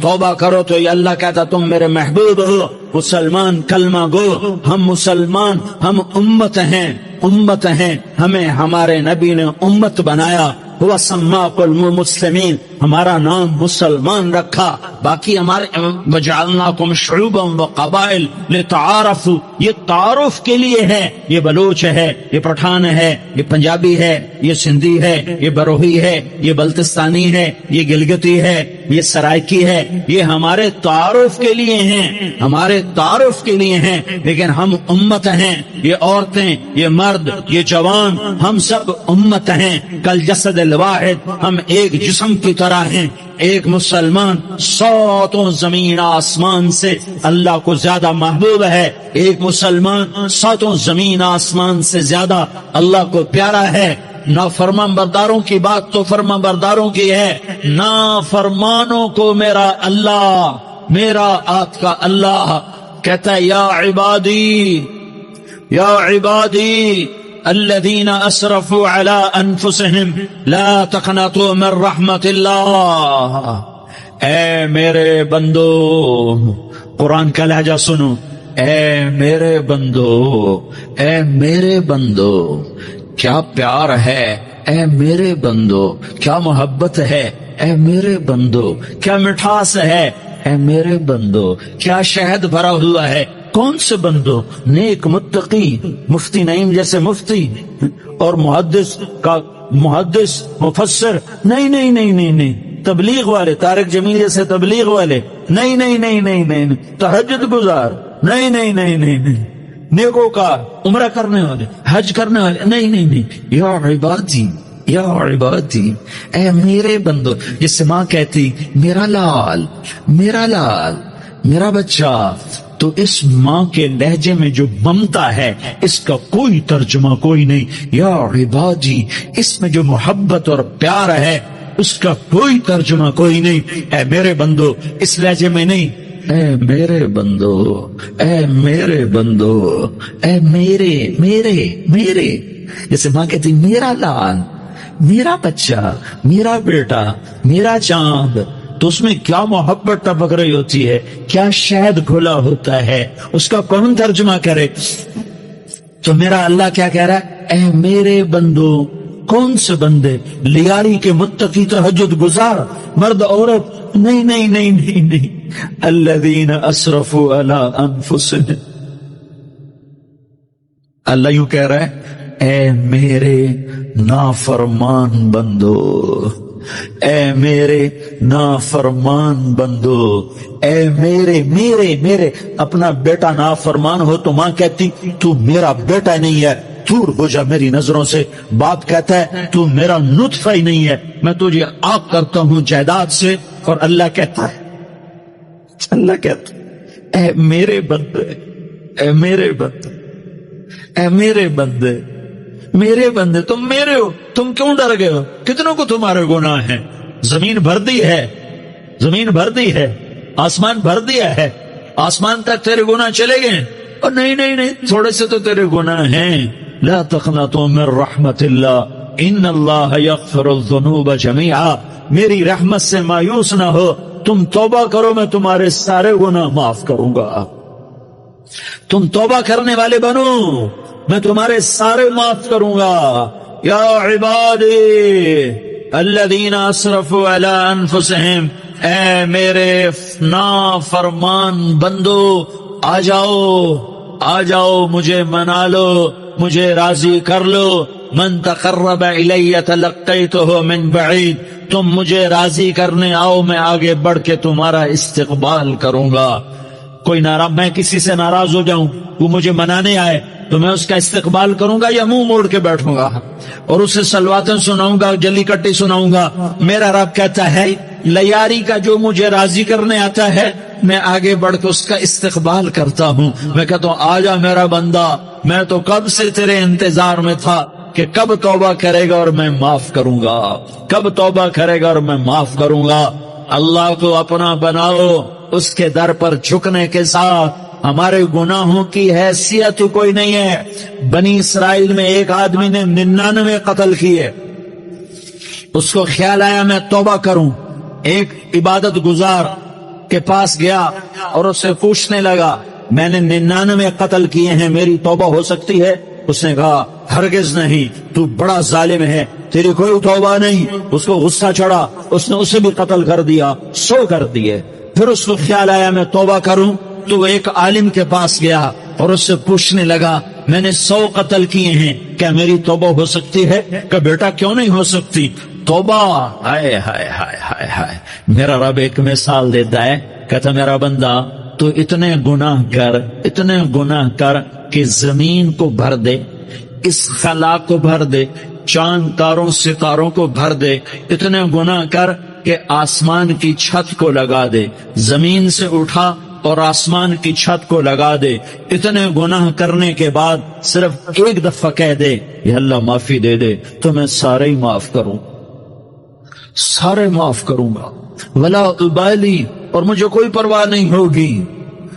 توبہ کرو تو یہ اللہ کہتا تم میرے محبوب ہو، مسلمان کلمہ گو، ہم مسلمان، ہم امت ہیں، ہمیں ہمارے نبی نے امت بنایا، وہ سماکم المسلمین، ہمارا نام مسلمان رکھا، باقی ہمارے وجعلناکم شعوبا وقبائل لتعارفوا، یہ تعارف کے لیے ہے، یہ بلوچ ہے، یہ پٹھان ہے، یہ پنجابی ہے، یہ سندھی ہے، یہ بروہی ہے، یہ بلتستانی ہے، یہ گلگتی ہے، یہ سرائکی ہے، یہ ہمارے تعارف کے لیے ہیں، ہمارے تعارف کے لیے ہیں، لیکن ہم امت ہیں، یہ عورتیں، یہ مرد، یہ جوان، ہم سب امت ہیں، کل جسد الواحد، ہم ایک جسم کی طرح ہیں، ایک مسلمان ساتوں زمین آسمان سے اللہ کو زیادہ محبوب ہے، ایک مسلمان ساتوں زمین آسمان سے زیادہ اللہ کو پیارا ہے۔ نافرمان برداروں کی بات تو فرمان برداروں کی ہے، نافرمانوں کو میرا اللہ، میرا آپ کا اللہ کہتا ہے یا عبادی الذین اسرفوا علی انفسہم لا تقنطوا من رحمت اللہ، اے میرے بندو، قرآن کا لہجہ سنو، اے میرے بندو کیا پیار ہے، اے میرے بندو کیا محبت ہے، اے میرے بندو کیا مٹھاس ہے، اے میرے بندو کیا شہد بھرا ہوا ہے۔ کون سے بندو؟ نیک متقی، مفتی نعیم جیسے مفتی اور محدث مفسر، نہیں، تبلیغ والے، طارق جمیل جیسے تبلیغ والے، نہیں، تہجد گزار، نہیں، نیکوکار، عمرہ کرنے والے، حج کرنے والے، نہیں، یا عبادی اے میرے بندو، جس سے ماں کہتی میرا لال، میرا بچہ، تو اس ماں کے لہجے میں جو ممتا ہے اس کا کوئی ترجمہ کوئی نہیں، یا عبادی، اس میں جو محبت اور پیار ہے اس کا کوئی ترجمہ کوئی نہیں، اے میرے بندو، اس لہجے میں نہیں، اے میرے بندو، اے میرے، جیسے ماں کہتی میرا لال، میرا بچہ، میرا بیٹا، میرا چاند، تو اس میں کیا محبت ٹپک رہی ہوتی ہے، کیا شہد کھلا ہوتا ہے، اس کا کون ترجمہ کرے؟ تو میرا اللہ کیا کہہ رہا ہے، اے میرے بندو، کون سے بندے؟ لیاری کے متقی، تہجد گزار، مرد عورت، نہیں، الذین اسرفوا علی انفسہم، اللہ یوں کہہ رہا ہے، اے میرے نافرمان بندو، اے میرے نافرمان بندو، اے میرے اپنا بیٹا نافرمان ہو تو ماں کہتی تو میرا بیٹا نہیں ہے، دور ہو جا میری نظروں سے۔ باپ کہتا ہے تو میرا نطفہ ہی نہیں ہے، میں تجھے آگ کرتا ہوں جائیداد سے۔ اور اللہ کہتا ہے اے میرے بندے، اے میرے بندے، اے میرے بندے، میرے بندے، تم میرے ہو، تم کیوں ڈر گئے ہو؟ کتنوں کو تمہارے گناہ ہیں؟ زمین بھر دی ہے، آسمان بھر دیا ہے، آسمان تک تیرے گناہ چلے گئے، اور نہیں، تھوڑے سے تو تیرے گناہ ہیں۔ لا تقنطوا من رحمت اللہ ان اللہ یغفر الذنوب جميعا، میری رحمت سے مایوس نہ ہو، تم توبہ کرو، میں تمہارے سارے گناہ معاف کروں گا۔ تم توبہ کرنے والے بنو، میں تمہارے سارے معاف کروں گا۔ یا عبادی الذین اسرفوا علی انفسہم، اے میرے نافرمان بندو، آ جاؤ مجھے منا لو، مجھے راضی کر لو۔ من تقرب الی تلقیتہ من بعید، تم مجھے راضی کرنے آؤ، میں آگے بڑھ کے تمہارا استقبال کروں گا۔ کوئی ناراض، میں کسی سے ناراض ہو جاؤں، وہ مجھے منانے آئے تو میں اس کا استقبال کروں گا یا منہ موڑ کے بیٹھوں گا اور اسے سلواتیں سناؤں گا، جلی کٹی سناؤں گا؟ میرا رب کہتا ہے لیاری کا جو مجھے راضی کرنے آتا ہے میں آگے بڑھ کے اس کا استقبال کرتا ہوں۔ میں کہتا ہوں آجا میرا بندہ، میں تو کب سے تیرے انتظار میں تھا کہ کب توبہ کرے گا اور میں معاف کروں گا، کب توبہ کرے گا اور میں معاف کروں گا۔ اللہ کو اپنا بناؤ، اس کے در پر جھکنے کے ساتھ ہمارے گناہوں کی حیثیت کوئی نہیں ہے۔ بنی اسرائیل میں ایک آدمی نے 99 قتل کیے، اس کو خیال آیا میں توبہ کروں، ایک عبادت گزار کے پاس گیا اور اس سے پوچھنے لگا میں نے 99 قتل کیے ہیں، میری توبہ ہو سکتی ہے؟ اس نے کہا ہرگز نہیں، تو بڑا ظالم ہے، تیری کوئی توبہ نہیں۔ اس کو غصہ چڑھا، اس نے اسے بھی قتل کر دیا، 100 کر دیے۔ پھر اس کو خیال آیا میں توبہ کروں، تو وہ ایک عالم کے پاس گیا اور اس سے پوچھنے لگا میں نے 100 قتل کیے ہیں، کیا میری توبہ ہو سکتی ہے؟ کہ بیٹا کیوں نہیں ہو سکتی توبہ؟ ہائے ہائے ہائے ہائے ہائے، میرا رب ایک مثال دیتا ہے، کہتا میرا بندہ تو اتنے گناہ کر کہ زمین کو بھر دے، اس خلا کو بھر دے، چاند تاروں ستاروں کو بھر دے، اتنے گناہ کر کہ آسمان کی چھت کو لگا دے، زمین سے اٹھا اور آسمان کی چھت کو لگا دے، اتنے گناہ کرنے کے بعد صرف ایک دفعہ کہہ دے یا اللہ معافی دے دے تو میں سارے ہی معاف کروں، سارے معاف کروں گا، ولا ابالی، اور مجھے کوئی پرواہ نہیں ہوگی۔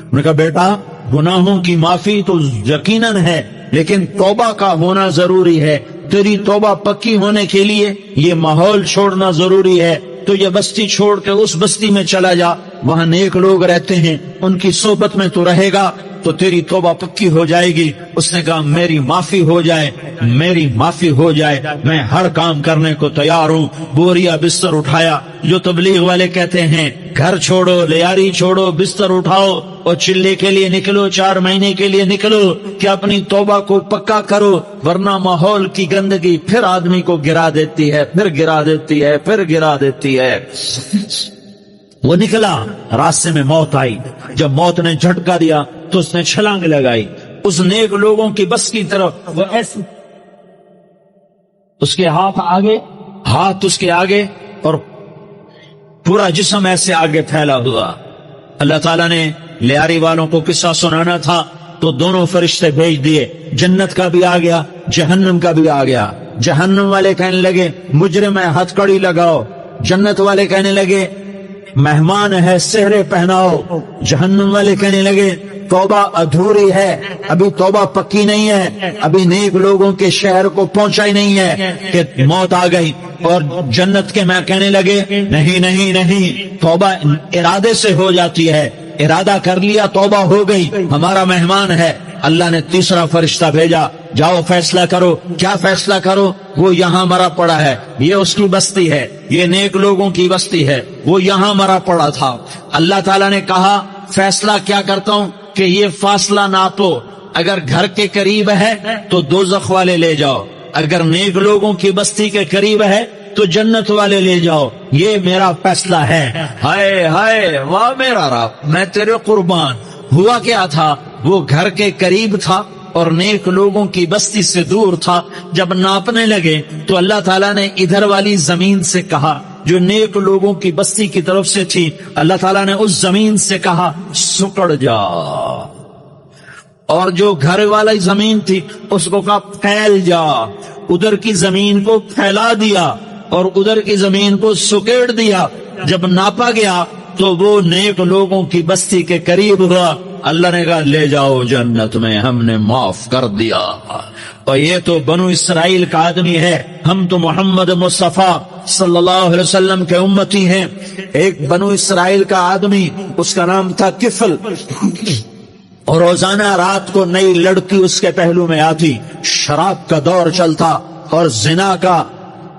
میں نے کہا بیٹا گناہوں کی معافی تو یقیناً ہے، لیکن توبہ کا ہونا ضروری ہے، تیری توبہ پکی ہونے کے لیے یہ ماحول چھوڑنا ضروری ہے، تو یہ بستی چھوڑ کے اس بستی میں چلا جا، وہاں نیک لوگ رہتے ہیں، ان کی صحبت میں تو رہے گا تو تیری توبہ پکی ہو جائے گی۔ اس نے کہا میری معافی ہو جائے، میری معافی ہو جائے، میں ہر کام کرنے کو تیار ہوں۔ بوریا بستر اٹھایا، جو تبلیغ والے کہتے ہیں گھر چھوڑو، لیاری چھوڑو، بستر اٹھاؤ اور چلے کے لیے نکلو، 4 مہینے کے لیے نکلو کہ اپنی توبہ کو پکا کرو، ورنہ ماحول کی گندگی پھر آدمی کو گرا دیتی ہے، پھر گرا دیتی ہے، پھر گرا دیتی ہے۔ وہ نکلا، راستے میں موت آئی، جب موت نے جھٹکا دیا تو اس نے چھلانگ لگائی اس نیک لوگوں کی بس کی طرف، وہ ایسے اس کے ہاتھ اس کے آگے اور پورا جسم ایسے آگے پھیلا ہوا۔ اللہ تعالیٰ نے لیاری والوں کو قصہ سنانا تھا تو دونوں فرشتے بھیج دیے، جنت کا بھی آ گیا، جہنم کا بھی آ گیا۔ جہنم والے کہنے لگے مجرم ہے، ہتھ کڑی لگاؤ، جنت والے کہنے لگے مہمان ہے، سہرے پہناؤ۔ جہنم والے کہنے لگے توبہ ادھوری ہے، ابھی توبہ پکی نہیں ہے، ابھی نیک لوگوں کے شہر کو پہنچا ہی نہیں ہے کہ موت آ گئی۔ اور جنت کے میں کہنے لگے نہیں نہیں نہیں، توبہ ارادے سے ہو جاتی ہے، ارادہ کر لیا توبہ ہو گئی، ہمارا مہمان ہے۔ اللہ نے تیسرا فرشتہ بھیجا، جاؤ فیصلہ کرو۔ کیا فیصلہ کرو؟ وہ یہاں مرا پڑا ہے، یہ اس کی بستی ہے، یہ نیک لوگوں کی بستی ہے، وہ یہاں مرا پڑا تھا۔ اللہ تعالیٰ نے کہا فیصلہ کیا کرتا ہوں کہ یہ فاصلہ ناپو، اگر گھر کے قریب ہے تو دوزخ والے لے جاؤ، اگر نیک لوگوں کی بستی کے قریب ہے تو جنت والے لے جاؤ، یہ میرا فیصلہ ہے۔ ہائے ہائے واہ میرا رب، میں تیرے قربان۔ ہوا کیا تھا؟ وہ گھر کے قریب تھا اور نیک لوگوں کی بستی سے دور تھا۔ جب ناپنے لگے تو اللہ تعالیٰ نے ادھر والی زمین سے کہا جو نیک لوگوں کی بستی کی طرف سے تھی، اللہ تعالیٰ نے اس زمین سے کہا سکڑ جا، اور جو گھر والی زمین تھی اس کو کہا پھیل جا، ادھر کی زمین کو پھیلا دیا اور ادھر کی زمین کو سکیڑ دیا۔ جب ناپا گیا تو وہ نیک لوگوں کی بستی کے قریب ہوا۔ اللہ نے کہا لے جاؤ جنت میں، ہم نے معاف کر دیا۔ اور یہ تو بنو اسرائیل کا آدمی ہے، ہم تو محمد مصطفیٰ صلی اللہ علیہ وسلم کے امتی ہیں۔ ایک بنو اسرائیل کا آدمی، اس کا نام تھا کفل، اور روزانہ رات کو نئی لڑکی اس کے پہلو میں آتی، شراب کا دور چلتا اور زنا کا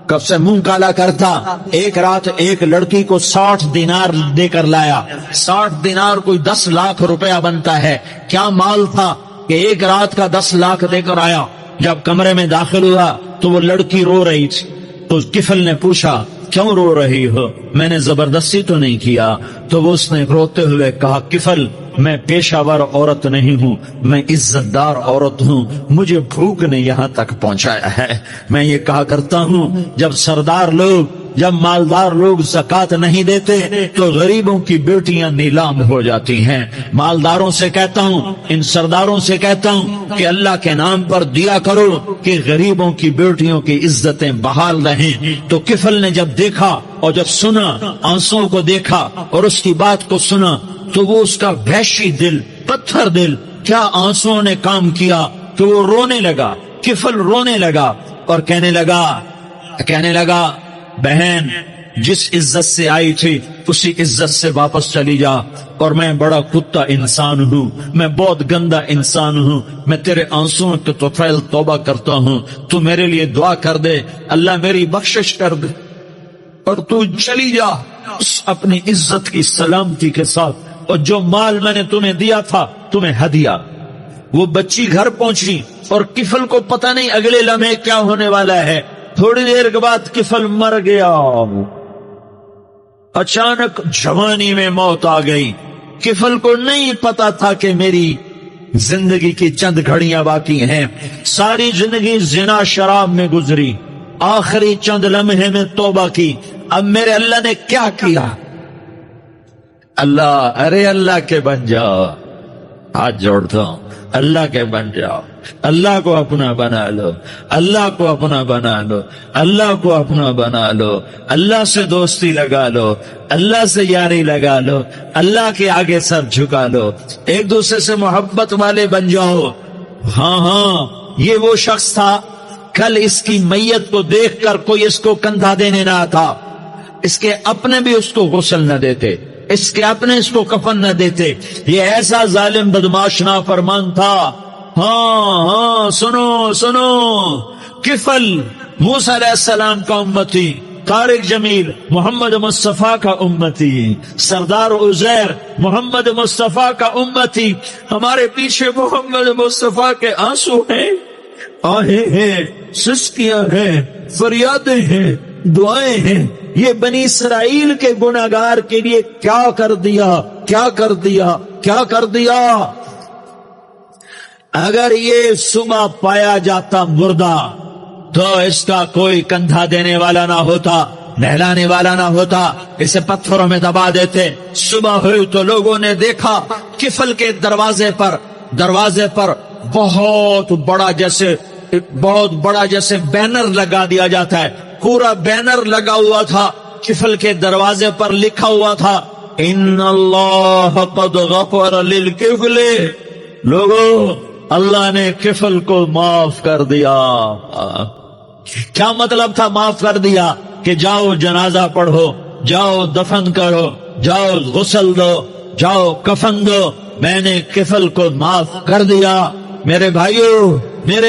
کب سے منہ کالا کرتا۔ ایک رات ایک لڑکی کو 60 دینار دے کر لایا۔ 60 دینار کوئی 10 لاکھ روپیہ بنتا ہے۔ کیا مال تھا کہ ایک رات کا 10 لاکھ دے کر آیا۔ جب کمرے میں داخل ہوا تو وہ لڑکی رو رہی تھی، تو کفل نے پوچھا کیوں رو رہی ہو؟ میں نے زبردستی تو نہیں کیا۔ تو وہ اس نے روتے ہوئے کہا کفل میں پیشہ ور عورت نہیں ہوں، میں عزت دار عورت ہوں، مجھے بھوک نے یہاں تک پہنچایا ہے۔ میں یہ کہا کرتا ہوں جب سردار لوگ، جب مالدار لوگ زکوٰۃ نہیں دیتے تو غریبوں کی بیٹیاں نیلام ہو جاتی ہیں۔ مالداروں سے کہتا ہوں، ان سرداروں سے کہتا ہوں کہ اللہ کے نام پر دیا کرو کہ غریبوں کی بیٹیوں کی عزتیں بحال رہیں۔ تو کفل نے جب دیکھا اور جب سنا، آنسوں کو دیکھا اور اس کی بات کو سنا، تو وہ اس کا وحشی دل، پتھر دل، کیا آنسوں نے کام کیا کہ وہ رونے لگا۔ کفل رونے لگا اور کہنے لگا بہن جس عزت سے آئی تھی اسی عزت سے واپس چلی جا. اور میں بڑا کتا انسان ہوں, میں بہت گندا انسان ہوں, میں تیرے آنسوؤں کے طفیل توبہ کرتا ہوں, تو میرے لیے دعا کر دے, اللہ میری بخشش کر دے, اور تو چلی جا اپنی عزت کی سلامتی کے ساتھ. اور جو مال میں نے تمہیں دیا تھا تمہیں ہدیہ. وہ بچی گھر پہنچی اور کفل کو پتہ نہیں اگلے لمحے کیا ہونے والا ہے. تھوڑی دیر کے بعد کفل مر گیا. اچانک جوانی میں موت آ گئی. کفل کو نہیں پتا تھا کہ میری زندگی کی چند گھڑیاں باقی ہیں. ساری زندگی زنا شراب میں گزری, آخری چند لمحے میں توبہ کی. اب میرے اللہ نے کیا کیا؟ اللہ, ارے اللہ کے بن جاؤ, ہاتھ جوڑتا ہوں, اللہ کے بن جاؤ, اللہ کو اپنا بنا لو, اللہ کو اپنا بنا لو, اللہ کو اپنا بنا لو, اللہ سے دوستی لگا لو, اللہ سے یاری لگا لو, اللہ کے آگے سر جھکا لو, ایک دوسرے سے محبت والے بن جاؤ. ہاں ہاں, یہ وہ شخص تھا کل اس کی میت کو دیکھ کر کوئی اس کو کندھا دینے نہ آتا, اس کے اپنے بھی اس کو غسل نہ دیتے, اس کے اپنے اس کو کفن نہ دیتے. یہ ایسا ظالم بدماش نافرمان تھا. ہاں ہاں, سنو سنو, کفل موسیٰ علیہ السلام کا امتی, طارق جمیل محمد مصطفیٰ کا امتی, سردار عزیر محمد مصطفیٰ کا امتی. ہمارے پیچھے محمد مصطفیٰ کے آنسو ہیں, آہیں ہیں, سسکیاں ہیں, فریادیں ہیں, دعائیں ہیں. یہ بنی اسرائیل کے گناہگار کے لیے کیا کر دیا, کیا کر دیا, کیا کر دیا. اگر یہ صبح پایا جاتا مردہ تو اس کا کوئی کندھا دینے والا نہ ہوتا, نہلانے والا نہ ہوتا, اسے پتھروں میں دبا دیتے. صبح ہوئی تو لوگوں نے دیکھا کفل کے دروازے پر بہت بڑا جیسے بینر لگا دیا جاتا ہے, پورا بینر لگا ہوا تھا. کفل کے دروازے پر لکھا ہوا تھا, ان اللہ قد غفر للکفل. لوگوں, اللہ نے کفل کو معاف کر دیا. کیا مطلب تھا معاف کر دیا؟ کہ جاؤ جنازہ پڑھو, جاؤ دفن کرو, جاؤ غسل دو, جاؤ کفن دو, میں نے کفل کو معاف کر دیا. میرے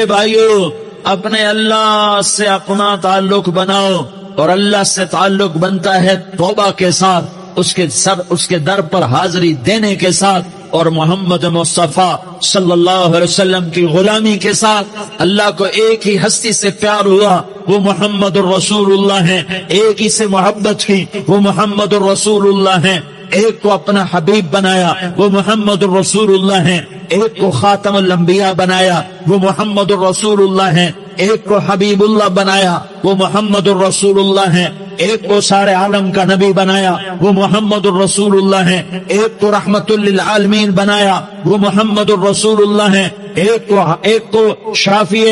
بھائیو, اپنے اللہ سے اپنا تعلق بناؤ, اور اللہ سے تعلق بنتا ہے توبہ کے ساتھ, اس کے در پر حاضری دینے کے ساتھ, اور محمد مصطفیٰ صلی اللہ علیہ وسلم کی غلامی کے ساتھ. اللہ کو ایک ہی ہستی سے پیار ہوا, وہ محمد الرسول اللہ ہیں. ایک ہی سے محبت کی, وہ محمد الرسول اللہ ہیں. ایک کو اپنا حبیب بنایا, وہ محمد الرسول اللہ ہیں. ایک کو خاتم الانبیاء بنایا, وہ محمد الرسول اللہ ہیں. ایک کو حبیب اللہ بنایا, وہ محمد الرسول اللہ ہیں. ایک کو سارے عالم کا نبی بنایا, وہ محمد الرسول اللہ ہیں. ایک کو رحمت للعالمین بنایا, وہ محمد الرسول اللہ ہیں. ایک کو شافی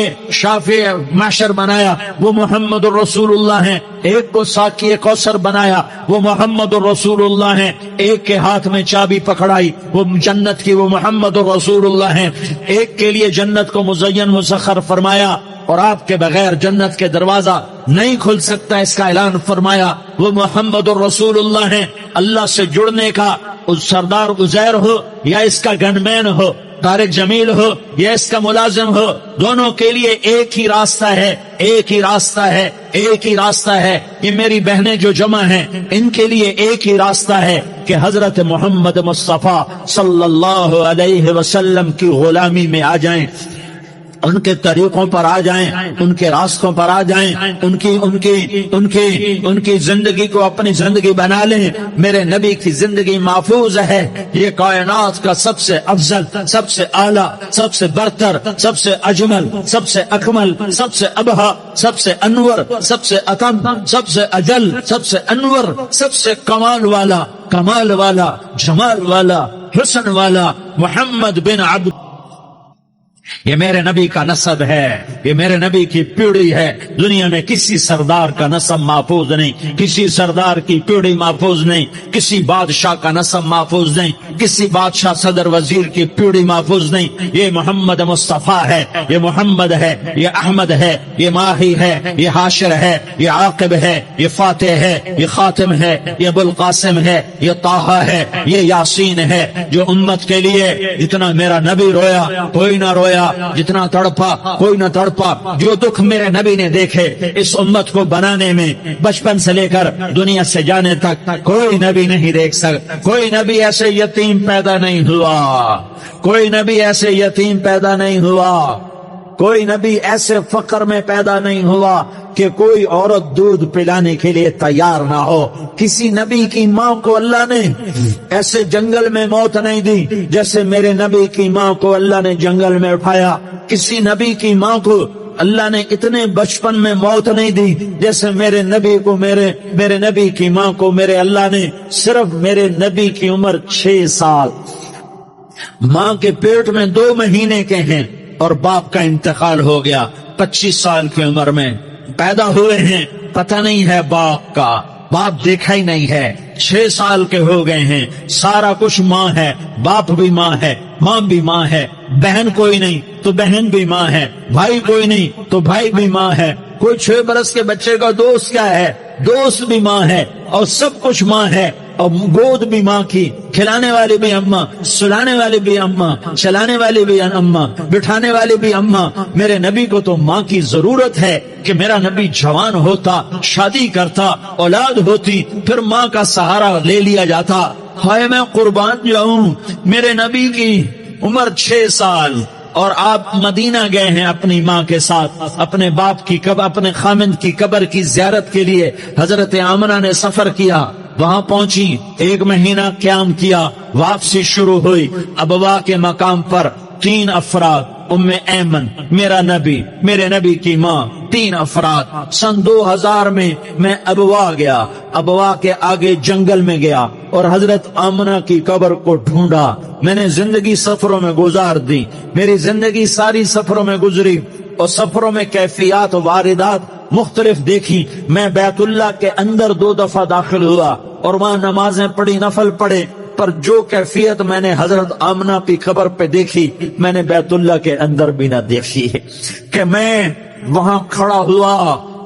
محشر بنایا, وہ محمد الرسول اللہ ہیں. ایک کو ساقی کوثر بنایا, وہ محمد الرسول اللہ ہیں. ایک کے ہاتھ میں چابی پکڑائی, وہ جنت کی, وہ محمد الرسول اللہ ہیں. ایک کے لیے جنت کو مزین مسخر فرمایا, اور آپ کے بغیر جنت کے دروازہ نہیں کھل سکتا, اس کا اعلان فرمایا, وہ محمد الرسول اللہ ہیں. اللہ سے جڑنے کا سردار عزیر ہو یا اس کا گن مین ہو, طارق جمیل ہو یا اس کا ملازم ہو, دونوں کے لیے ایک ہی راستہ ہے, ایک ہی راستہ ہے, ایک ہی راستہ ہے. یہ میری بہنیں جو جمع ہیں ان کے لیے ایک ہی راستہ ہے کہ حضرت محمد مصطفیٰ صلی اللہ علیہ وسلم کی غلامی میں آ جائیں, ان کے طریقوں پر آ جائیں, ان کے راستوں پر آ جائیں, ان کی زندگی کو اپنی زندگی بنا لیں. میرے نبی کی زندگی محفوظ ہے. یہ کائنات کا سب سے افضل, سب سے اعلیٰ, سب سے برتر, سب سے اجمل, سب سے اکمل, سب سے ابہا, سب سے انور, سب سے اتم, سب سے اجل, سب سے انور, سب سے کمال والا, جمال والا, حسن والا محمد بن عبد یہ میرے نبی کا نسب ہے، یہ میرے نبی کی پیڑھی ہے۔ دنیا میں کسی سردار کا نسب محفوظ نہیں، کسی سردار کی پیڑھی محفوظ نہیں، کسی بادشاہ کا نسب محفوظ نہیں، کسی بادشاہ صدر وزیر کی پیڑھی محفوظ نہیں۔ یہ محمد مصطفیٰ ہے، یہ محمد ہے، یہ احمد ہے، یہ ماہی ہے، یہ حاشر ہے، یہ عاقب ہے، یہ فاتح ہے، یہ خاتم ہے، یہ ابو القاسم ہے، یہ طٰہٰ ہے، یہ یاسین ہے۔ جو امت کے لیے جتنا میرا نبی رویا کوئی نہ رویا، جتنا تڑپا کوئی نہ تڑپا، جو دکھ میرے نبی نے دیکھے اس امت کو بنانے میں، بچپن سے لے کر دنیا سے جانے تک کوئی نبی نہیں دیکھ سکتا۔ کوئی نبی ایسے یتیم پیدا نہیں ہوا، کوئی نبی ایسے یتیم پیدا نہیں ہوا، کوئی نبی ایسے فقر میں پیدا نہیں ہوا کہ کوئی عورت دودھ پلانے کے لیے تیار نہ ہو۔ کسی نبی کی ماں کو اللہ نے ایسے جنگل میں موت نہیں دی جیسے میرے نبی کی ماں کو اللہ نے جنگل میں اٹھایا۔ کسی نبی کی ماں کو اللہ نے اتنے بچپن میں موت نہیں دی جیسے میرے نبی کو، میرے نبی کی ماں کو میرے اللہ نے صرف میرے نبی کی عمر 6 سال، ماں کے پیٹ میں 2 مہینے کے ہیں اور باپ کا انتقال ہو گیا 25 سال کی عمر میں پیدا ہوئے ہیں، پتہ نہیں ہے باپ کا، باپ دیکھا ہی نہیں ہے، 6 سال کے ہو گئے ہیں، سارا کچھ ماں ہے، باپ بھی ماں ہے، ماں بھی ماں ہے، بہن کوئی نہیں تو بہن بھی ماں ہے، بھائی کوئی نہیں تو بھائی بھی ماں ہے، کوئی 6 برس کے بچے کا دوست کیا ہے، دوست بھی ماں ہے، اور سب کچھ ماں ہے، اور گود بھی ماں کی، کھلانے والی بھی اماں، سلانے والی بھی اماں، چلانے والی بھی اماں، بٹھانے والی بھی اماں۔ میرے نبی کو تو ماں کی ضرورت ہے کہ میرا نبی جوان ہوتا، شادی کرتا، اولاد ہوتی، پھر ماں کا سہارا لے لیا جاتا۔ ہائے میں قربان جاؤں، میرے نبی کی عمر 6 سال اور آپ مدینہ گئے ہیں اپنی ماں کے ساتھ، اپنے باپ کی اپنے خامند کی قبر کی زیارت کے لیے حضرت آمنہ نے سفر کیا، وہاں پہنچی، 1 مہینہ قیام کیا، واپسی شروع ہوئی۔ ابوا کے مقام پر 3 افراد، ام ایمن، میرا نبی، میرے نبی کی ماں، 3 افراد۔ سن 2000 میں ابوا گیا، ابوا کے آگے جنگل میں گیا اور حضرت آمنہ کی قبر کو ڈھونڈا۔ میں نے زندگی سفروں میں گزار دی، میری زندگی ساری سفروں میں گزری، اور سفروں میں کیفیات و واردات مختلف دیکھی۔ میں بیت اللہ کے اندر 2 دفعہ داخل ہوا اور وہاں نمازیں پڑھی، نفل پڑھے، پر جو کیفیت میں نے حضرت آمنہ کی قبر پہ دیکھی میں نے بیت اللہ کے اندر بھی نہ دیکھی کہ میں وہاں کھڑا ہوا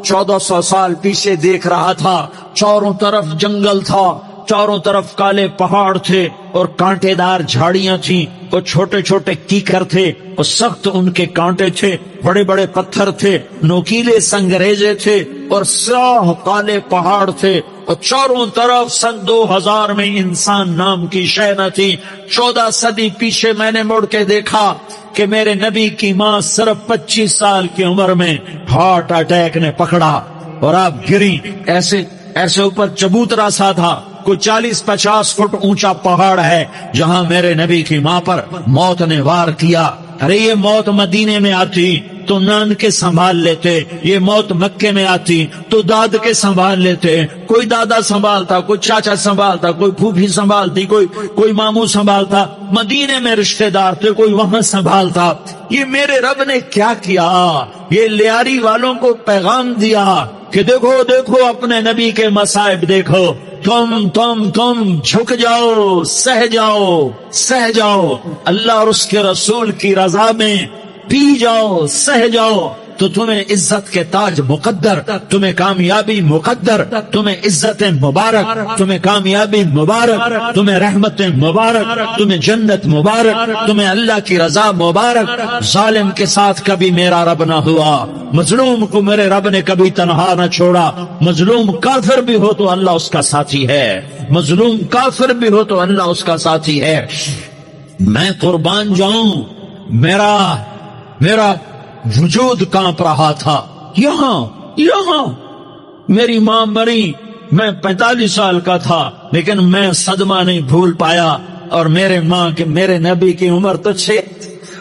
1400 سال پیچھے دیکھ رہا تھا، چاروں طرف جنگل تھا، چاروں طرف کالے پہاڑ تھے اور کانٹے دار جھاڑیاں تھیں، اور چھوٹے چھوٹے کیکر تھے اور سخت ان کے کانٹے تھے، بڑے بڑے پتھر تھے، نوکیلے سنگریزے تھے اور سیاہ کالے پہاڑ تھے، اور چاروں طرف سن 2000 میں انسان نام کی شے نہ تھی۔ 14 صدی پیچھے میں نے مڑ کے دیکھا کہ میرے نبی کی ماں صرف 25 سال کی عمر میں ہارٹ اٹیک نے پکڑا اور آپ گری۔ ایسے اوپر چبوترا سا تھا، کوئی 40-50 فٹ اونچا پہاڑ ہے جہاں میرے نبی کی ماں پر موت نے وار کیا۔ ارے یہ موت مدینے میں آتی تو نان کے سنبھال لیتے، یہ موت مکے میں آتی تو داد کے سنبھال لیتے، کوئی دادا سنبھالتا، کوئی چاچا سنبھالتا، کوئی پھوپھی سنبھالتی، کوئی ماموں سنبھالتا، مدینے میں رشتہ دار تھے، کوئی وہاں سنبھالتا۔ یہ میرے رب نے کیا کیا؟ یہ لیاری والوں کو پیغام دیا کہ دیکھو دیکھو اپنے نبی کے مصائب دیکھو، تم جھک جاؤ، سہ جاؤ، اللہ اور اس کے رسول کی رضا میں پی جاؤ، سہ جاؤ، تو تمہیں عزت کے تاج مقدر، تمہیں کامیابی مقدر، تمہیں عزت مبارک، تمہیں کامیابی مبارک، تمہیں رحمت مبارک، تمہیں جنت مبارک، تمہیں اللہ کی رضا مبارک۔ ظالم کے ساتھ کبھی میرا رب نہ ہوا، مظلوم کو میرے رب نے کبھی تنہا نہ چھوڑا۔ مظلوم کافر بھی ہو تو اللہ اس کا ساتھی ہے، مظلوم کافر بھی ہو تو اللہ اس کا ساتھی ہے۔ میں قربان جاؤں، میرا وجود کانپ رہا تھا۔ یہاں میری ماں مری، میں 45 سال کا تھا، لیکن میں صدمہ نہیں بھول پایا، اور میرے نبی کی عمر تو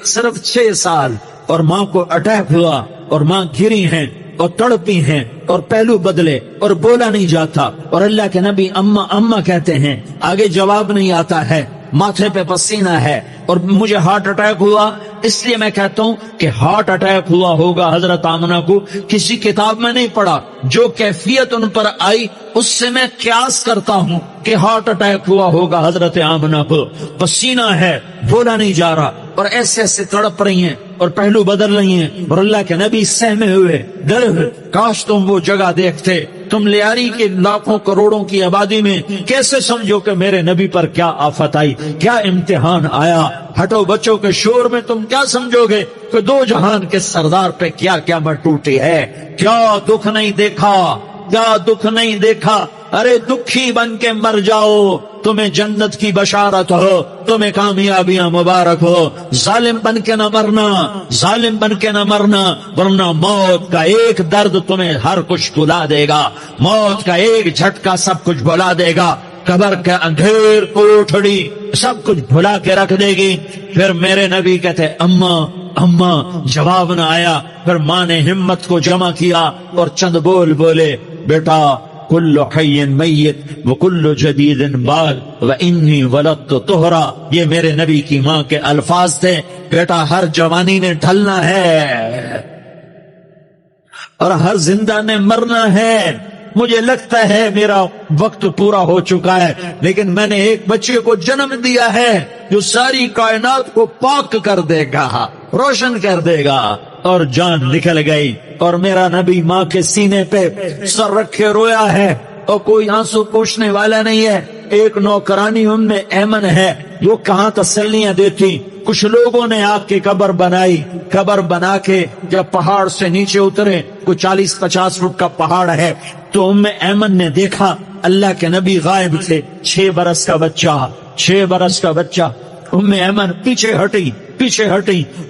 صرف 6 سال، اور ماں کو اٹیک ہوا اور ماں گری ہیں اور تڑپی ہیں اور پہلو بدلے اور بولا نہیں جاتا، اور اللہ کے نبی اماں کہتے ہیں، آگے جواب نہیں آتا ہے، ماتھے پہ پسینہ ہے، اور مجھے ہارٹ اٹیک ہوا، اس لیے میں کہتا ہوں کہ ہارٹ اٹیک ہوا ہوگا حضرت آمنہ کو، کسی کتاب میں نہیں پڑھا، جو کیفیت ان پر آئی اس سے میں قیاس کرتا ہوں کہ ہارٹ اٹیک ہوا ہوگا حضرت آمنہ کو۔ پسینہ ہے، بولا نہیں جا رہا، اور ایسے ایسے تڑپ رہی ہیں اور پہلو بدل رہی ہیں، اور اللہ کے نبی سہمے ہوئے ڈرے ہوئے، کاش تم وہ جگہ دیکھتے، تم لیاری کے لاکھوں کروڑوں کی آبادی میں کیسے سمجھو کہ میرے نبی پر کیا آفت آئی، کیا امتحان آیا۔ ہٹو بچوں کے شور میں تم کیا سمجھو گے کہ دو جہان کے سردار پہ کیا کیا مت ٹوٹی ہے، کیا دکھ نہیں دیکھا، کیا دکھ نہیں دیکھا۔ ارے دکھی بن کے مر جاؤ، تمہیں جنت کی بشارت ہو، تمہیں کامیابیاں مبارک ہو۔ ظالم بن کے نہ مرنا، ظالم بن کے نہ مرنا، ورنہ موت کا ایک درد تمہیں ہر کچھ بھلا دے گا، موت کا ایک جھٹکا سب کچھ بھلا دے گا، قبر کے اندھیر کوٹھڑی سب کچھ بھلا کے رکھ دے گی۔ پھر میرے نبی کہتے اماں اماں، جواب نہ آیا۔ پھر ماں نے ہمت کو جمع کیا اور چند بول بولے، بیٹا کل حی میت وکل جدید بال وانی ولدت طہرا، یہ میرے نبی کی ماں کے الفاظ تھے۔ بیٹا ہر جوانی نے ڈھلنا ہے اور ہر زندہ نے مرنا ہے۔ مجھے لگتا ہے میرا وقت پورا ہو چکا ہے، لیکن میں نے ایک بچے کو جنم دیا ہے جو ساری کائنات کو پاک کر دے گا، روشن کر دے گا۔ اور جان نکل گئی، اور میرا نبی ماں کے سینے پہ سر رکھے رویا ہے، اور کوئی آنسو پوچھنے والا نہیں ہے۔ ایک نوکرانی ام ایمن ہے، وہ کہاں تسلیاں دیتی۔ کچھ لوگوں نے آگ کی قبر بنائی، قبر بنا کے جب پہاڑ سے نیچے اترے، کوئی 40-50 فٹ کا پہاڑ ہے، تو ام ایمن نے دیکھا اللہ کے نبی غائب تھے، 6 برس کا بچہ، 6 برس کا بچہ۔ ام ایمن پیچھے ہٹی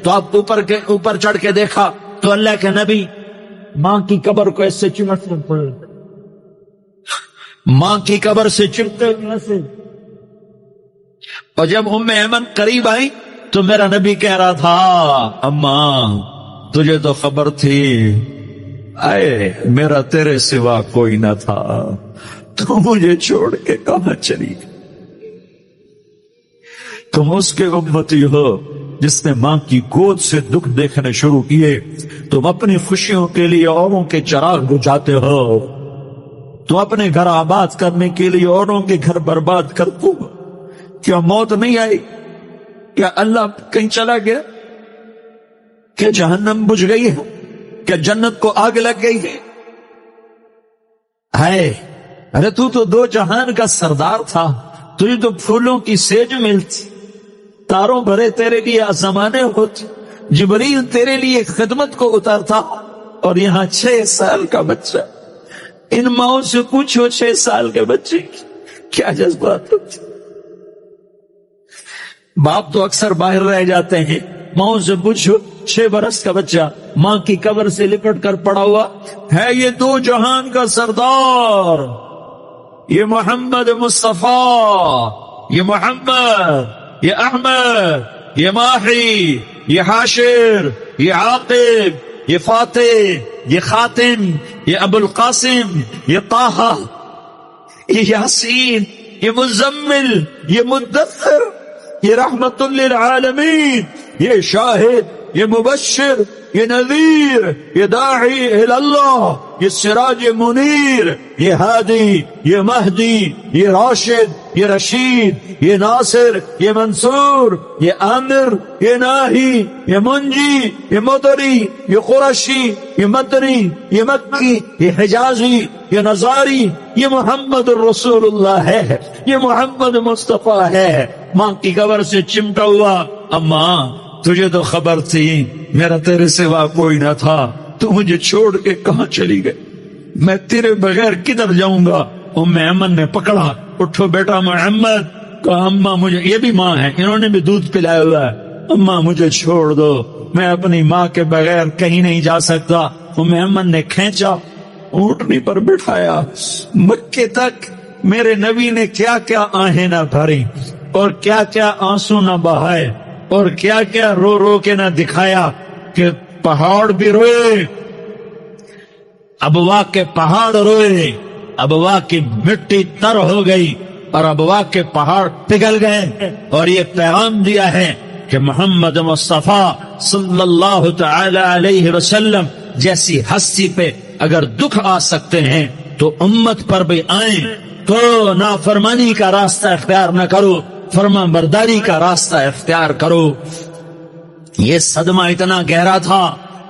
تو آپ اوپر چڑھ کے دیکھا تو اللہ کے نبی ماں کی قبر کو ایسے چمٹتے پڑے، ماں کی قبر سے چمٹتے ایسے۔ اور جب ام ایمن قریب آئی تو میرا نبی کہہ رہا تھا اماں تجھے تو خبر تھی، اے میرا تیرے سوا کوئی نہ تھا، تو مجھے چھوڑ کے کہاں چلی گئی؟ تم اس کے امتی ہو جس نے ماں کی گود سے دکھ دیکھنے شروع کیے، تم اپنی خوشیوں کے لیے اوروں کے چراغ بجھاتے ہو، تم اپنے گھر آباد کرنے کے لیے اوروں کے گھر برباد کرتے ہو۔ کیا موت نہیں آئی؟ کیا اللہ کہیں چلا گیا؟ کیا جہنم بجھ گئی ہے؟ کیا جنت کو آگ لگ گئی ہے؟ ہائے، ارے تو دو جہان کا سردار تھا، تجھے تو پھولوں کی سیج ملتی، تاروں بھرے تیرے لیے آسمانے ہوتی، جبریل تیرے لیے خدمت کو اترتا، اور یہاں 6 سال کا بچہ۔ ان ماؤں سے پوچھو 6 سال کے بچے کیا جذبات ہوتے۔ باپ تو اکثر باہر رہ جاتے ہیں، ماؤں سے پوچھو 6 برس کا بچہ ماں کی قبر سے لپٹ کر پڑا ہوا ہے۔ یہ 2 جہان کا سردار، یہ محمد مصطفیٰ، یہ محمد، یہ احمد، یہ ماہی، یہ حاشر، یہ عاقب، یہ فاتح، یہ خاتم، یہ ابو القاسم، یہ طہ، یہ یاسین، یہ مزمل، یہ مدثر، یہ رحمت للعالمین، یہ شاہد، یہ مبشر، یہ نذیر، یہ داعی اللہ، یہ سراج منیر، یہ ہادی، یہ مہدی، یہ راشد، یہ رشید، یہ ناصر، یہ منصور، یہ عامر، یہ ناہی، یہ منجی، یہ مدری، یہ قرشی، یہ مدری، یہ مکی، یہ حجازی، یہ نظاری، یہ محمد رسول اللہ ہے، یہ محمد مصطفیٰ ہے۔ ماں کی قبر سے چمٹا ہوا، اماں تجھے تو خبر تھی میرا تیرے سوا کوئی نہ تھا، تو مجھے چھوڑ کے کہاں چلی گئی، میں تیرے بغیر کدھر جاؤں گا؟ ام ایمن نے پکڑا، اٹھو بیٹا محمد، کہا اماں مجھے، یہ بھی ماں ہے، انہوں نے بھی دودھ پلایا ہوا ہے، اماں مجھے چھوڑ دو، میں اپنی ماں کے بغیر کہیں نہیں جا سکتا۔ ام ایمن نے کھینچا، اونٹنی پر بٹھایا، مکے تک میرے نبی نے کیا کیا آہیں نہ بھری، اور کیا کیا آنسو نہ بہائے، اور کیا کیا رو رو کے نہ دکھایا کہ پہاڑ بھی روئے، ابوا کے پہاڑ روئے، ابوا کی مٹی تر ہو گئی اور ابوا کے پہاڑ پگھل گئے، اور یہ پیغام دیا ہے کہ محمد مصطفیٰ صلی اللہ تعالی علیہ وسلم جیسی ہستی پہ اگر دکھ آ سکتے ہیں تو امت پر بھی آئیں، تو نافرمانی کا راستہ اختیار نہ کرو، فرما برداری کا راستہ اختیار کرو۔ یہ صدمہ اتنا گہرا تھا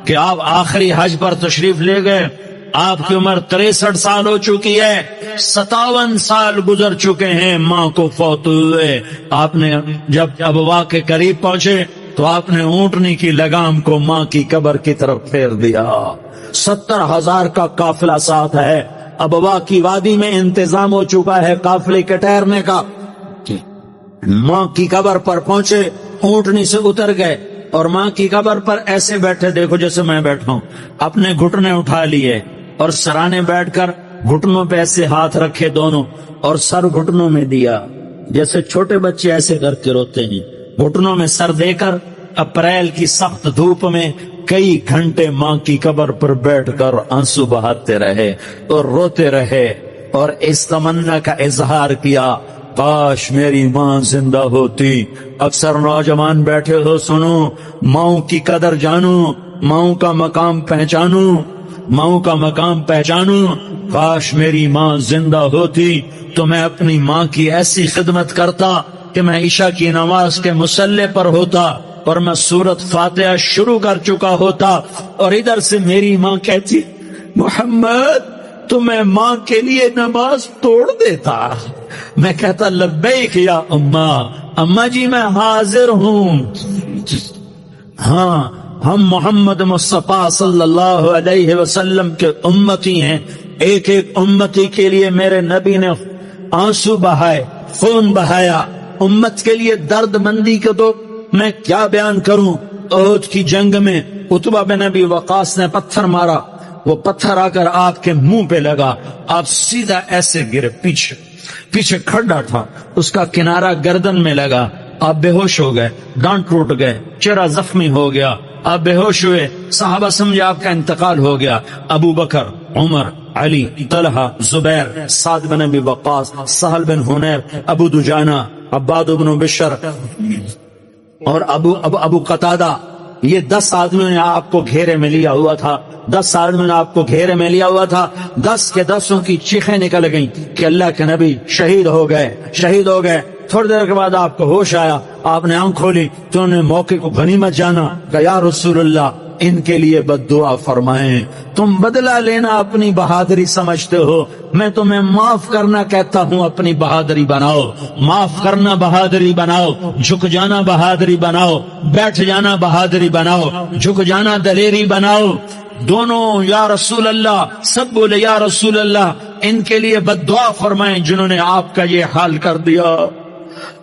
کہ آپ آخری حج پر تشریف لے گئے، آپ کی عمر 63 سال ہو چکی ہے، 57 سال گزر چکے ہیں ماں کو فوت ہوئے۔ آپ نے جب ابوا کے قریب پہنچے تو آپ نے اونٹنی کی لگام کو ماں کی قبر کی طرف پھیر دیا۔ 70,000 کا قافلہ ساتھ ہے، ابوا کی وادی میں انتظام ہو چکا ہے قافلے کے ٹھہرنے کا۔ ماں کی قبر پر پہنچے، اونٹنی سے اتر گئے اور ماں کی قبر پر ایسے بیٹھے، دیکھو جیسے میں بیٹھا ہوں، اپنے گھٹنے اٹھا لیے اور سرانے بیٹھ کر گھٹنوں پہ ایسے ہاتھ رکھے دونوں اور سر گھٹنوں میں دیا، جیسے چھوٹے بچے ایسے کر کے روتے ہیں، گھٹنوں میں سر دے کر اپریل کی سخت دھوپ میں کئی گھنٹے ماں کی قبر پر بیٹھ کر آنسو بہاتے رہے اور روتے رہے اور اس تمنا کا اظہار کیا، کاش میری ماں زندہ ہوتی۔ اکثر نوجوان بیٹھے ہو، سنو، ماؤں کی قدر جانو، ماؤں کا مقام پہچانو، ماؤں کا مقام پہچانو۔ کاش میری ماں زندہ ہوتی تو میں اپنی ماں کی ایسی خدمت کرتا کہ میں عشاء کی نماز کے مصلی پر ہوتا اور میں سورۃ فاتحہ شروع کر چکا ہوتا اور ادھر سے میری ماں کہتی، محمد تو میں ماں کے لیے نماز توڑ دیتا۔ میں کہتا، لبیک یا اماں جی میں حاضر ہوں۔ ہاں، ہم محمد مصطفیٰ صلی اللہ علیہ وسلم کے امتی ہیں، ایک ایک امتی کے لیے میرے نبی نے آنسو بہائے، خون بہایا، امت کے لیے درد مندی کے تو میں کیا بیان کروں۔ احد کی جنگ میں عتبہ بن ابی وقاص نے پتھر مارا، وہ پتھر آ کر آپ کے منہ پہ لگا، آپ سیدھا ایسے گرے، پیچھے کھڈا تھا، اس کا کنارہ گردن میں لگا، آپ بے ہوش ہو گئے، دانت ٹوٹ گئے، چہرہ زخمی ہو گیا، آپ بے ہوش ہوئے، صحابہ سمجھے آپ کا انتقال ہو گیا۔ ابو بکر، عمر، علی، طلحہ، زبیر، سعد بن ابی وقاص، سہل بن حنیف، ابو دجانہ، عباد بن بشر اور ابو قتادہ، یہ 10 آدمیوں نے آپ کو گھیرے میں لیا ہوا تھا، 10 آدمیوں نے آپ کو گھیرے میں لیا ہوا تھا۔ 10 کے 10 کی چیخیں نکل گئیں کہ اللہ کے نبی شہید ہو گئے۔ تھوڑی دیر کے بعد آپ کو ہوش آیا، آپ نے آنکھ کھولی تو انہوں نے موقع کو غنیمت جانا کہ یا رسول اللہ ان کے لیے بد دعا فرمائیں، تم بدلہ لینا اپنی بہادری سمجھتے ہو، میں تمہیں معاف کرنا کہتا ہوں، اپنی بہادری بناؤ، معاف کرنا بہادری بناؤ، جھک جانا بہادری بناؤ، بیٹھ جانا بہادری بناؤ، جھک جانا دلیری بناؤ۔ دونوں یا رسول اللہ، سب بولے یا رسول اللہ ان کے لیے بد دعا فرمائیں جنہوں نے آپ کا یہ حال کر دیا۔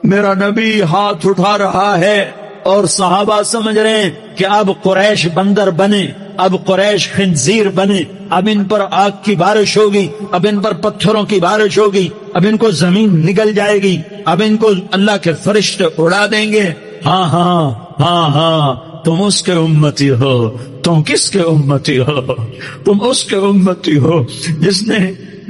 میرا نبی ہاتھ اٹھا رہا ہے اور صحابہ سمجھ رہے ہیں کہ اب قریش بندر بنے، اب قریش خنزیر بنے، اب ان پر آگ کی بارش ہوگی، اب ان پر پتھروں کی بارش ہوگی، اب ان کو زمین نگل جائے گی، اب ان کو اللہ کے فرشتے اڑا دیں گے۔ ہاں تم اس کے امتی ہو۔ تم کس کے امتی ہو؟ تم اس کے امتی ہو جس نے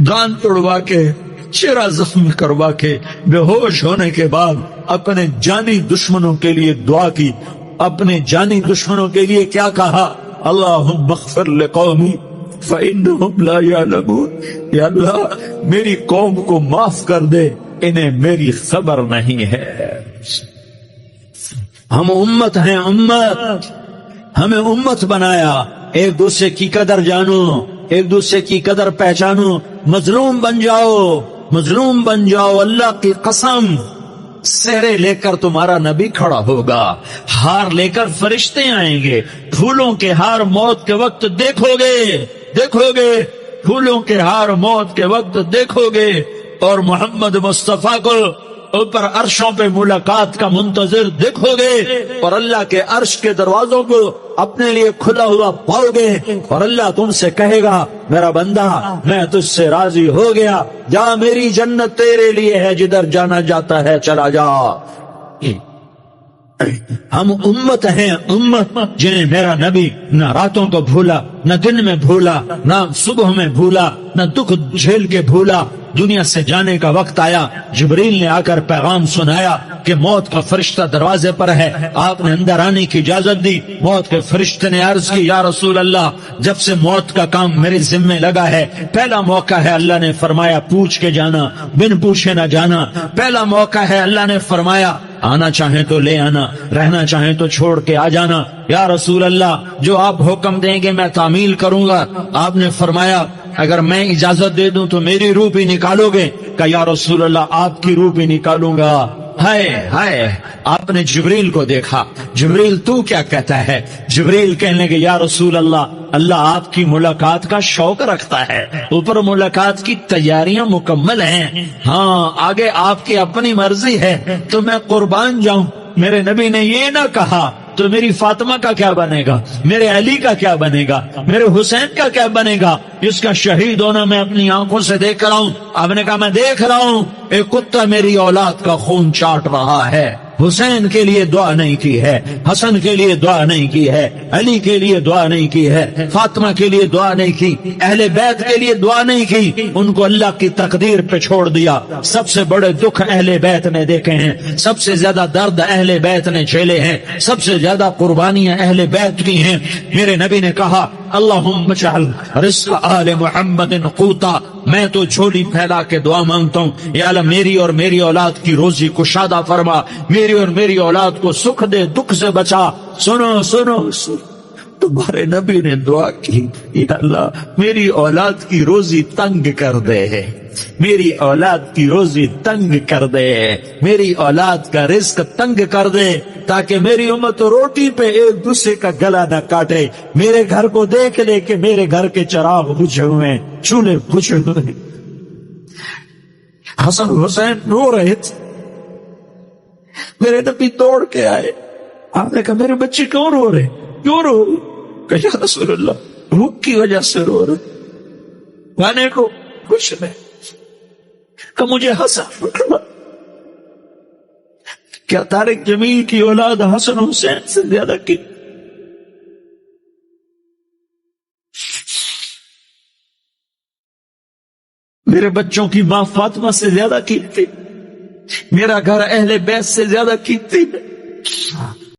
دان توڑوا کے، چہرہ زخم کروا کے، بے ہوش ہونے کے بعد اپنے جانی دشمنوں کے لیے دعا کی، اپنے جانی دشمنوں کے لیے کیا کہا؟ اللہم اغفر لقومی فإنہم لا یعلمون، یا اللہ میری قوم کو معاف کر دے، انہیں میری خبر نہیں ہے۔ ہم امت ہیں، امت، ہمیں امت بنایا، ایک دوسرے کی قدر جانو، ایک دوسرے کی قدر پہچانو، مظلوم بن جاؤ، اللہ کی قسم، سہرے لے کر تمہارا نبی کھڑا ہوگا، ہار لے کر فرشتے آئیں گے، پھولوں کے ہار موت کے وقت دیکھو گے، پھولوں کے ہار موت کے وقت دیکھو گے، اور محمد مصطفیٰ کو اوپر عرشوں پہ ملاقات کا منتظر دیکھو گے، اور اللہ کے عرش کے دروازوں کو اپنے لیے کھلا ہوا پاؤ گے، اور اللہ تم سے کہے گا میرا بندہ میں تجھ سے راضی ہو گیا، جا میری جنت تیرے لیے ہے، جدھر جانا جاتا ہے چلا جا۔ ہم امت ہیں، امت جنہیں میرا نبی نہ راتوں کو بھولا، نہ دن میں بھولا، نہ صبح میں بھولا، نہ دکھ جھیل کے بھولا۔ دنیا سے جانے کا وقت آیا، جبریل نے آ کر پیغام سنایا، کہ موت کا فرشتہ دروازے پر ہے، آپ نے اندر آنے کی اجازت دی۔ موت کے فرشتے نے عرض کی یا رسول اللہ جب سے موت کا کام میرے ذمہ لگا ہے پہلا موقع ہے، اللہ نے فرمایا پوچھ کے جانا، بن پوچھے نہ جانا۔ پہلا موقع ہے، اللہ نے فرمایا آنا چاہیں تو لے آنا، رہنا چاہیں تو چھوڑ کے آ جانا۔ یا رسول اللہ جو آپ حکم دیں گے میں تعمیل کروں گا۔ آپ نے فرمایا اگر میں اجازت دے دوں تو میری روح بھی نکالو گے؟ کہ یا رسول اللہ آپ کی روح بھی نکالوں گا۔ ہائے ہائے، آپ نے جبریل کو دیکھا، جبریل تو کیا کہتا ہے؟ جبریل کہنے لگے یا رسول اللہ اللہ آپ کی ملاقات کا شوق رکھتا ہے، اوپر ملاقات کی تیاریاں مکمل ہیں، ہاں آگے آپ کی اپنی مرضی ہے تو میں قربان جاؤں۔ میرے نبی نے یہ نہ کہا تو میری فاطمہ کا کیا بنے گا، میرے علی کا کیا بنے گا، میرے حسین کا کیا بنے گا، اس کا شہید ہونا میں اپنی آنکھوں سے دیکھ رہا ہوں۔ آپ نے کہا میں دیکھ رہا ہوں ایک کتا میری اولاد کا خون چاٹ رہا ہے۔ حسین کے لیے دعا نہیں کی ہے، حسن کے لیے دعا نہیں کی ہے، علی کے لیے دعا نہیں کی ہے، فاطمہ کے لیے دعا نہیں کی، اہل بیت کے لیے دعا نہیں کی، ان کو اللہ کی تقدیر پہ چھوڑ دیا۔ سب سے بڑے دکھ اہل بیت نے دیکھے ہیں، سب سے زیادہ درد اہل بیت نے جھیلے ہیں، سب سے زیادہ قربانیاں اہل بیت کی ہیں۔ میرے نبی نے کہا اللہم اجعل رزق آل محمد قوتا، میں تو جھولی پھیلا کے دعا مانگتا ہوں یا اللہ میری اور میری اولاد کی روزی کشادہ فرما، میری اور میری اولاد کو سکھ دے، دکھ سے بچا۔ سنو سنو تمہارے نبی نے دعا کی یا اللہ میری اولاد کی روزی تنگ کر دے، میری اولاد کی روزی تنگ کر دے، میری اولاد کا رزق تنگ کر دے تاکہ میری امت روٹی پہ ایک دوسرے کا گلا نہ کاٹے، میرے گھر کو دیکھ لے کہ میرے گھر کے چراغ بجھے ہوئے، چولہے بجھے ہوئے۔ حسن حسین رو رہے تھے، میرے نبی دوڑ کے آئے، آپ نے کہا میرے بچے کیوں رو رہے، کیوں رو؟ کہ یا رسول اللہ بھوک کی وجہ سے رو رہے، کھانے کو کچھ نہیں۔ کہ مجھے ہنسا پکڑا، کیا طارق جمیل کی اولاد حسن حسین سے زیادہ کی؟ میرے بچوں کی ماں فاطمہ سے زیادہ کی تھی، میرا گھر اہل بیت سے زیادہ کی تھی۔